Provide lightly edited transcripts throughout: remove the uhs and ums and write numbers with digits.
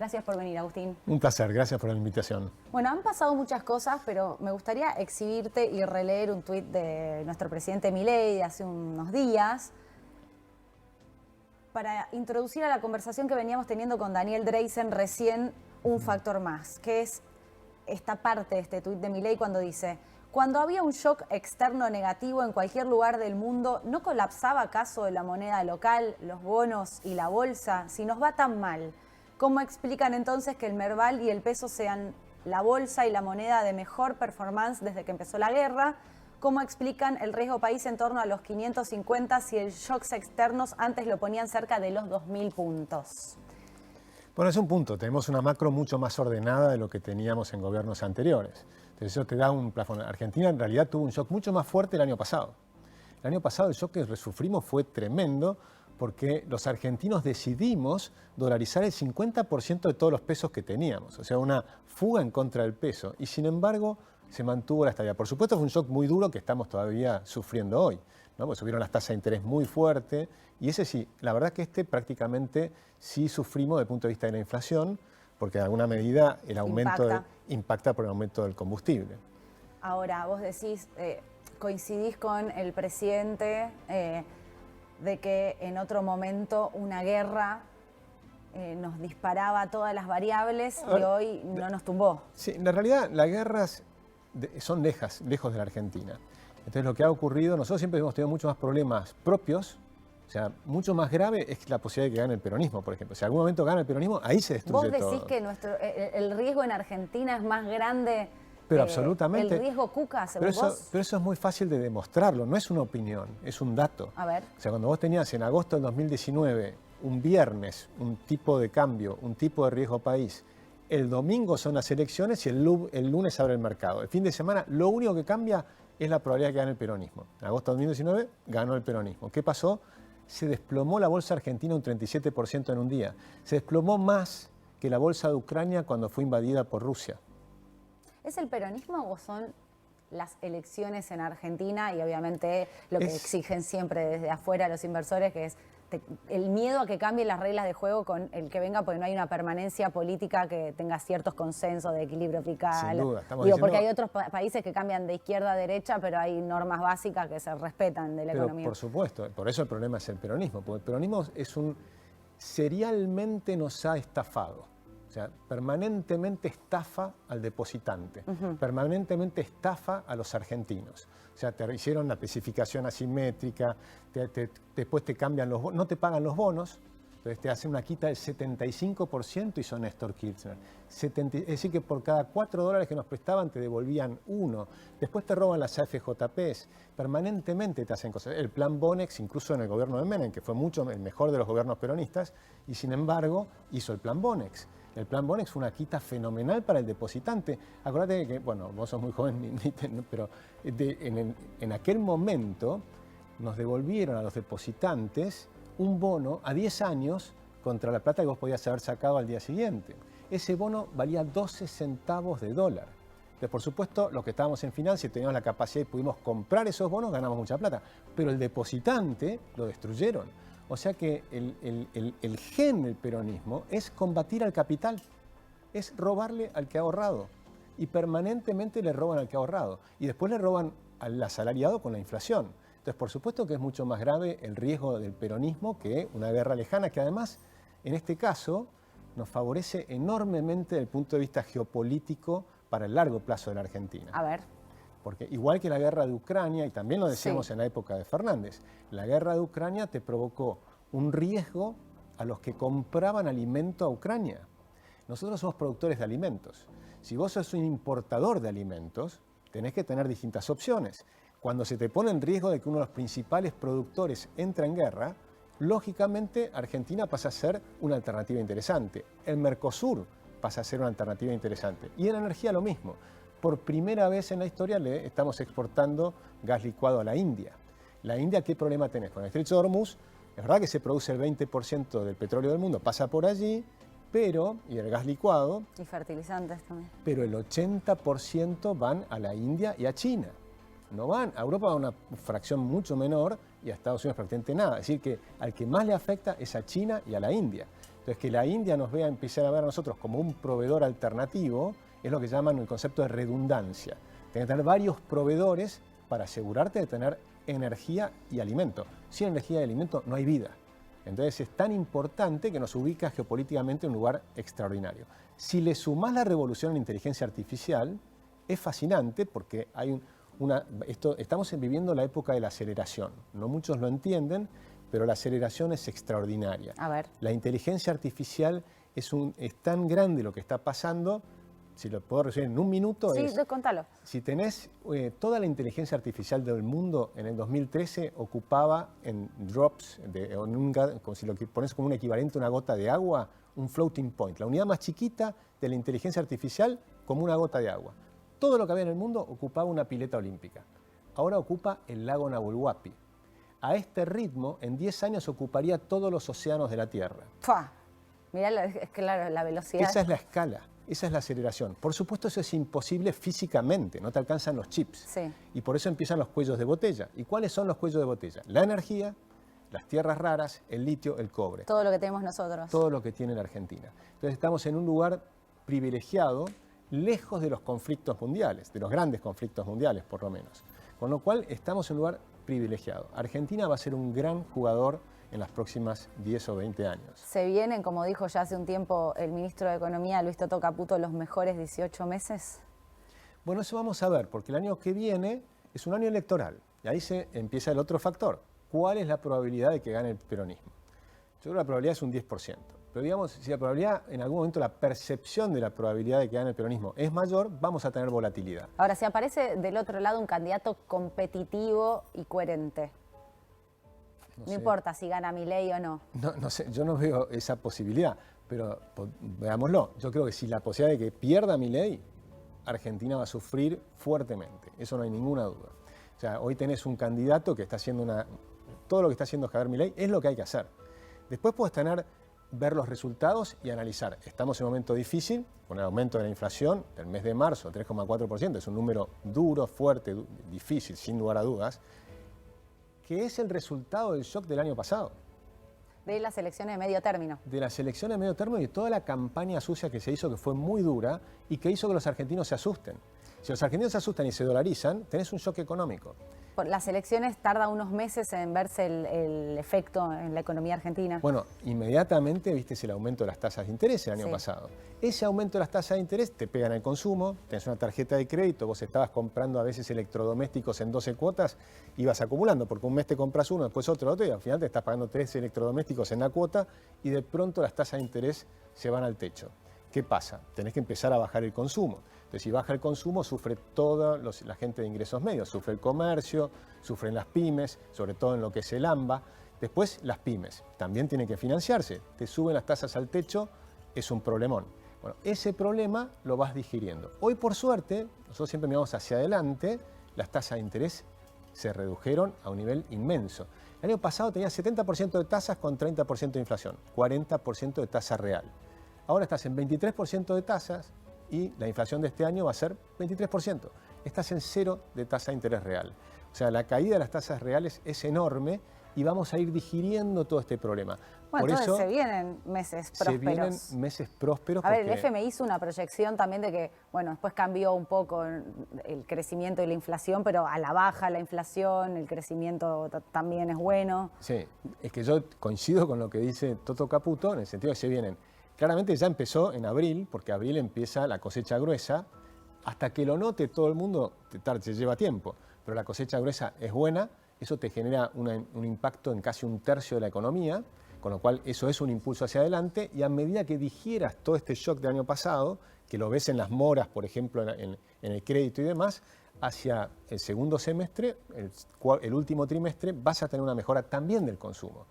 Gracias por venir, Agustín. Un placer, gracias por la invitación. Bueno, han pasado muchas cosas, pero me gustaría exhibirte y releer un tuit de nuestro presidente Milei de hace unos días para introducir a la conversación que veníamos teniendo con Daniel Dreisen recién un factor más, que es esta parte de este tuit de Milei cuando dice: cuando había un shock externo negativo en cualquier lugar del mundo, ¿no colapsaba acaso la moneda local, los bonos y la bolsa? Si nos va tan mal, ¿cómo explican entonces que el Merval y el peso sean la bolsa y la moneda de mejor performance desde que empezó la guerra? ¿Cómo explican el riesgo país en torno a los 550 si el shocks externos antes lo ponían cerca de los 2.000 puntos? Bueno, es un punto. Tenemos una macro mucho más ordenada de lo que teníamos en gobiernos anteriores. Entonces eso te da un plafón. Argentina en realidad tuvo un shock mucho más fuerte el año pasado. El año pasado el shock que sufrimos fue tremendo porque los argentinos decidimos dolarizar el 50% de todos los pesos que teníamos. O sea, una fuga en contra del peso. Y sin embargo se mantuvo la estabilidad. Por supuesto fue un shock muy duro que estamos todavía sufriendo hoy, ¿no? Porque subieron las tasas de interés muy fuerte y ese sí, la verdad que prácticamente sí sufrimos desde el punto de vista de la inflación, porque de alguna medida el aumento impacta por el aumento del combustible. Ahora, vos decís, coincidís con el presidente de que en otro momento una guerra nos disparaba todas las variables y hoy no nos tumbó. Sí, en realidad las guerras son lejos de la Argentina. Entonces lo que ha ocurrido, nosotros siempre hemos tenido muchos más problemas propios, o sea, mucho más grave es la posibilidad de que gane el peronismo, por ejemplo. Si en algún momento gana el peronismo, ahí se destruye todo. ¿Vos decís que el riesgo en Argentina es más grande pero absolutamente, el riesgo Cuca, según vos? Pero eso es muy fácil de demostrarlo, no es una opinión, es un dato. A ver. O sea, cuando vos tenías en agosto del 2019, un viernes, un tipo de cambio, un tipo de riesgo país, el domingo son las elecciones y el lunes abre el mercado. El fin de semana, lo único que cambia es la probabilidad de que gane el peronismo. En agosto del 2019 ganó el peronismo. ¿Qué pasó? Se desplomó la bolsa argentina un 37% en un día. Se desplomó más que la bolsa de Ucrania cuando fue invadida por Rusia. ¿Es el peronismo o son las elecciones en Argentina y obviamente lo que exigen siempre desde afuera los inversores, que es el miedo a que cambien las reglas de juego con el que venga, porque no hay una permanencia política que tenga ciertos consensos de equilibrio fiscal? Sin duda, Digo, porque hay otros países que cambian de izquierda a derecha, pero hay normas básicas que se respetan de la economía. Por supuesto, por eso el problema es el peronismo, porque el peronismo serialmente nos ha estafado. O sea, permanentemente estafa al depositante, permanentemente estafa a los argentinos. O sea, te hicieron la especificación asimétrica, después te cambian los bonos, no te pagan los bonos, entonces te hacen una quita del 75% y son Néstor Kirchner. Es decir, que por cada $4 que nos prestaban te devolvían 1. Después te roban las AFJPs, permanentemente te hacen cosas. El plan Bonex, incluso en el gobierno de Menem, que fue el mejor de los gobiernos peronistas, y sin embargo hizo el plan Bonex. El plan Bonex fue una quita fenomenal para el depositante. Acuérdate que, bueno, vos sos muy joven, pero en aquel momento nos devolvieron a los depositantes un bono a 10 años contra la plata que vos podías haber sacado al día siguiente. Ese bono valía 12 centavos de dólar. Entonces, por supuesto, los que estábamos en finanzas y teníamos la capacidad y pudimos comprar esos bonos, ganamos mucha plata. Pero el depositante lo destruyeron. O sea que el gen del peronismo es combatir al capital, es robarle al que ha ahorrado. Y permanentemente le roban al que ha ahorrado. Y después le roban al asalariado con la inflación. Entonces, por supuesto que es mucho más grave el riesgo del peronismo que una guerra lejana, que además, en este caso, nos favorece enormemente desde el punto de vista geopolítico para el largo plazo de la Argentina. A ver. Porque igual que la guerra de Ucrania, y también lo decíamos en la época de Fernández, la guerra de Ucrania te provocó un riesgo a los que compraban alimento a Ucrania. Nosotros somos productores de alimentos. Si vos sos un importador de alimentos, tenés que tener distintas opciones. Cuando se te pone en riesgo de que uno de los principales productores entre en guerra, lógicamente Argentina pasa a ser una alternativa interesante. El Mercosur pasa a ser una alternativa interesante. Y en energía lo mismo. Por primera vez en la historia le estamos exportando gas licuado a la India. La India, ¿qué problema tenés? Con el estrecho de Hormuz, es verdad que se produce el 20% del petróleo del mundo, pasa por allí, y el gas licuado. Y fertilizantes también. Pero el 80% van a la India y a China. No van, a Europa va una fracción mucho menor y a Estados Unidos prácticamente nada. Es decir, que al que más le afecta es a China y a la India. Entonces, Entonces, que la India nos vea, empezar a ver a nosotros como un proveedor alternativo, es lo que llaman el concepto de redundancia. Tienes que tener varios proveedores para asegurarte de tener energía y alimento. Sin energía y alimento no hay vida. Entonces es tan importante que nos ubica geopolíticamente en un lugar extraordinario. Si le sumás la revolución en inteligencia artificial, es fascinante porque hay estamos viviendo la época de la aceleración. No muchos lo entienden, pero la aceleración es extraordinaria. A ver. La inteligencia artificial es tan grande lo que está pasando. Si lo puedo resumir en un minuto, sí, contalo. Si tenés toda la inteligencia artificial del mundo en el 2013 ocupaba en drops, como si lo pones como un equivalente a una gota de agua, un floating point, la unidad más chiquita de la inteligencia artificial como una gota de agua. Todo lo que había en el mundo ocupaba una pileta olímpica. Ahora ocupa el lago Nahuelhuapi. A este ritmo, en 10 años ocuparía todos los océanos de la Tierra. ¡Fua! Mirá, es claro, la velocidad. Esa es la escala. Esa es la aceleración. Por supuesto, eso es imposible físicamente, no te alcanzan los chips. Sí. Y por eso empiezan los cuellos de botella. ¿Y cuáles son los cuellos de botella? La energía, las tierras raras, el litio, el cobre. Todo lo que tenemos nosotros. Todo lo que tiene la Argentina. Entonces estamos en un lugar privilegiado, lejos de los conflictos mundiales, de los grandes conflictos mundiales por lo menos. Con lo cual estamos en un lugar privilegiado. Argentina va a ser un gran jugador en las próximas 10 o 20 años. ¿Se vienen, como dijo ya hace un tiempo el ministro de Economía, Luis Toto Caputo, los mejores 18 meses? Bueno, eso vamos a ver, porque el año que viene es un año electoral. Y ahí se empieza el otro factor. ¿Cuál es la probabilidad de que gane el peronismo? Yo creo que la probabilidad es un 10%. Pero digamos, si la probabilidad, en algún momento la percepción de la probabilidad de que gane el peronismo es mayor, vamos a tener volatilidad. Ahora, si aparece del otro lado un candidato competitivo y coherente, no importa si gana Milei o no. No sé, yo no veo esa posibilidad, pero veámoslo. Yo creo que si la posibilidad de que pierda Milei, Argentina va a sufrir fuertemente. Eso no hay ninguna duda. O sea, hoy tenés un candidato que está haciendo todo lo que está haciendo Javier Milei es lo que hay que hacer. Después puedes ver los resultados y analizar. Estamos en un momento difícil, con el aumento de la inflación del mes de marzo, 3,4%. Es un número duro, fuerte, difícil, sin lugar a dudas, que es el resultado del shock del año pasado. De las elecciones de medio término. De las elecciones de medio término y de toda la campaña sucia que se hizo, que fue muy dura y que hizo que los argentinos se asusten. Si los argentinos se asustan y se dolarizan, tenés un shock económico. Las elecciones tardan unos meses en verse el efecto en la economía argentina. Bueno, inmediatamente viste el aumento de las tasas de interés el año pasado. Ese aumento de las tasas de interés te pega en el consumo, tenés una tarjeta de crédito, vos estabas comprando a veces electrodomésticos en 12 cuotas, ibas acumulando, porque un mes te compras uno, después otro, y al final te estás pagando 3 electrodomésticos en la cuota y de pronto las tasas de interés se van al techo. ¿Qué pasa? Tenés que empezar a bajar el consumo. Entonces, si baja el consumo, sufre toda la gente de ingresos medios. Sufre el comercio, sufren las pymes, sobre todo en lo que es el AMBA. Después, las pymes también tienen que financiarse. Te suben las tasas al techo, es un problemón. Bueno, ese problema lo vas digiriendo. Hoy, por suerte, nosotros siempre miramos hacia adelante, las tasas de interés se redujeron a un nivel inmenso. El año pasado tenía 70% de tasas con 30% de inflación, 40% de tasa real. Ahora estás en 23% de tasas y la inflación de este año va a ser 23%. Estás en 0 de tasa de interés real. O sea, la caída de las tasas reales es enorme y vamos a ir digiriendo todo este problema. Bueno, Por entonces eso, se vienen meses prósperos. Se vienen meses prósperos. A ver, el FMI hizo una proyección también de que, bueno, después cambió un poco el crecimiento y la inflación, pero a la baja la inflación, el crecimiento también es bueno. Sí, es que yo coincido con lo que dice Toto Caputo, en el sentido de que se vienen. Claramente ya empezó en abril, porque abril empieza la cosecha gruesa. Hasta que lo note todo el mundo, te lleva tiempo, pero la cosecha gruesa es buena, eso te genera un impacto en casi un tercio de la economía, con lo cual eso es un impulso hacia adelante, y a medida que digieras todo este shock del año pasado, que lo ves en las moras, por ejemplo, en el crédito y demás, hacia el segundo semestre, el último trimestre, vas a tener una mejora también del consumo.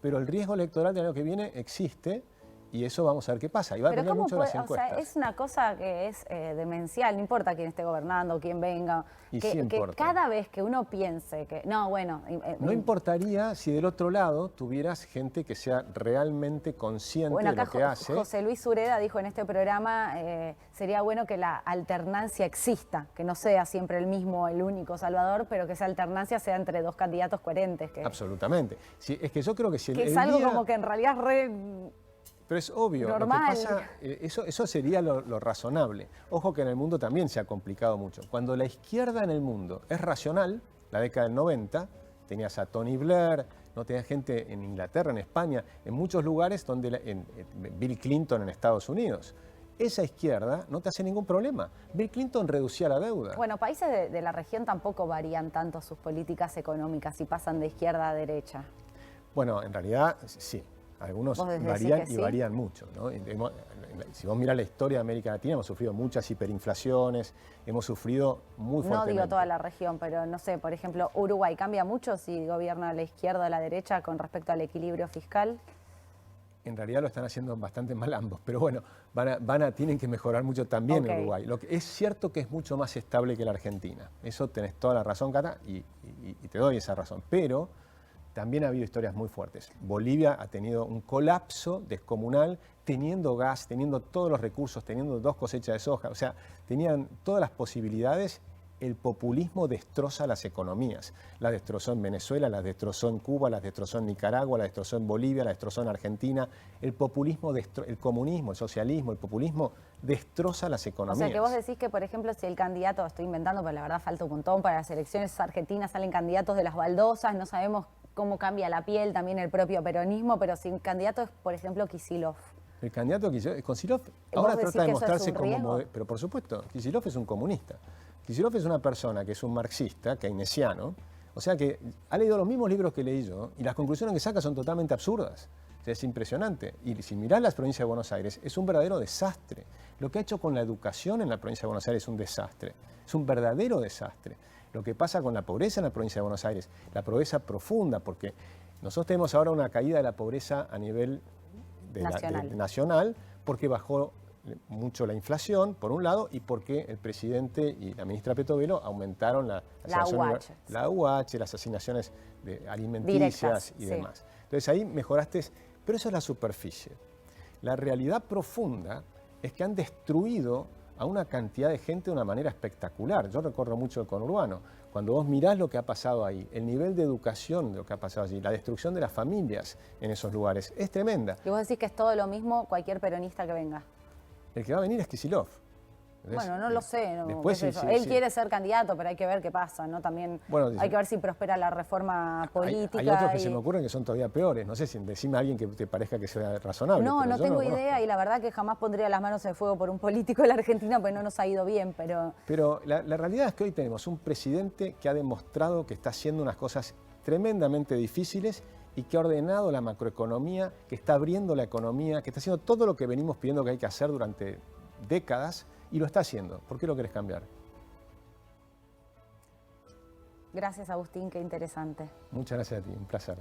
Pero el riesgo electoral del año que viene existe, y eso vamos a ver qué pasa. Y va a depender mucho de las encuestas. O sea, es una cosa que es demencial, no importa quién esté gobernando, quién venga. Y que, sí importa. Que cada vez que uno piense que... No, bueno... no importaría si del otro lado tuvieras gente que sea realmente consciente de lo que hace. José Luis Sureda dijo en este programa, sería bueno que la alternancia exista, que no sea siempre el mismo, el único salvador, pero que esa alternancia sea entre dos candidatos coherentes. Absolutamente. Sí, es que yo creo que si que es algo como que en realidad es re... Pero es obvio, normal. Lo que pasa, eso sería lo razonable. Ojo que en el mundo también se ha complicado mucho. Cuando la izquierda en el mundo es racional, la década del 90, tenías a Tony Blair, no tenías gente en Inglaterra, en España, en muchos lugares donde Bill Clinton en Estados Unidos. Esa izquierda no te hace ningún problema. Bill Clinton reducía la deuda. Bueno, países de la región tampoco varían tanto sus políticas económicas y pasan de izquierda a derecha. Bueno, en realidad sí. Algunos varían y varían mucho, ¿no? Si vos mirás la historia de América Latina, hemos sufrido muchas hiperinflaciones, hemos sufrido muy fuertemente. No digo toda la región, pero no sé, por ejemplo, Uruguay cambia mucho si gobierna a la izquierda o a la derecha con respecto al equilibrio fiscal. En realidad lo están haciendo bastante mal ambos, pero bueno, tienen que mejorar mucho también en Uruguay. Es cierto que es mucho más estable que la Argentina, eso tenés toda la razón, Cata, y te doy esa razón, pero también ha habido historias muy fuertes. Bolivia ha tenido un colapso descomunal, teniendo gas, teniendo todos los recursos, teniendo 2 cosechas de soja, o sea, tenían todas las posibilidades. El populismo destroza las economías. Las destrozó en Venezuela, las destrozó en Cuba, las destrozó en Nicaragua, las destrozó en Bolivia, las destrozó en Argentina. El populismo, el comunismo, el socialismo, el populismo destroza las economías. O sea, que vos decís que, por ejemplo, si el candidato, estoy inventando, pero la verdad falta un montón, para las elecciones argentinas salen candidatos de las baldosas, no sabemos cómo cambia la piel, también el propio peronismo, pero si el candidato es, por ejemplo, Kicillof. El candidato Kicillof ahora trata de mostrarse como... Pero por supuesto, Kicillof es un comunista. Kicillof es una persona que es un marxista, keynesiano, o sea que ha leído los mismos libros que leí yo y las conclusiones que saca son totalmente absurdas. O sea, es impresionante. Y si mirás la provincia de Buenos Aires, es un verdadero desastre. Lo que ha hecho con la educación en la provincia de Buenos Aires es un desastre. Es un verdadero desastre. Lo que pasa con la pobreza en la provincia de Buenos Aires, la pobreza profunda, porque nosotros tenemos ahora una caída de la pobreza a nivel nacional, porque bajó mucho la inflación, por un lado, y porque el presidente y la ministra Petovelo aumentaron la UH, las asignaciones alimenticias y demás. Entonces ahí mejoraste, pero eso es la superficie. La realidad profunda es que han destruido a una cantidad de gente de una manera espectacular. Yo recorro mucho el conurbano. Cuando vos mirás lo que ha pasado ahí, el nivel de educación de lo que ha pasado allí, la destrucción de las familias en esos lugares, es tremenda. Y vos decís que es todo lo mismo cualquier peronista que venga. El que va a venir es Kicillof. Bueno, no lo sé. No, después, él quiere ser candidato, pero hay que ver qué pasa, ¿no? También hay que ver si prospera la reforma política. Hay otros que se me ocurren que son todavía peores. No sé si decime a alguien que te parezca que sea razonable. No, no tengo idea y la verdad que jamás pondría las manos en el fuego por un político de la Argentina, pues no nos ha ido bien, pero... Pero la realidad es que hoy tenemos un presidente que ha demostrado que está haciendo unas cosas tremendamente difíciles y que ha ordenado la macroeconomía, que está abriendo la economía, que está haciendo todo lo que venimos pidiendo que hay que hacer durante décadas. Y lo está haciendo. ¿Por qué lo querés cambiar? Gracias, Agustín, qué interesante. Muchas gracias a ti, un placer.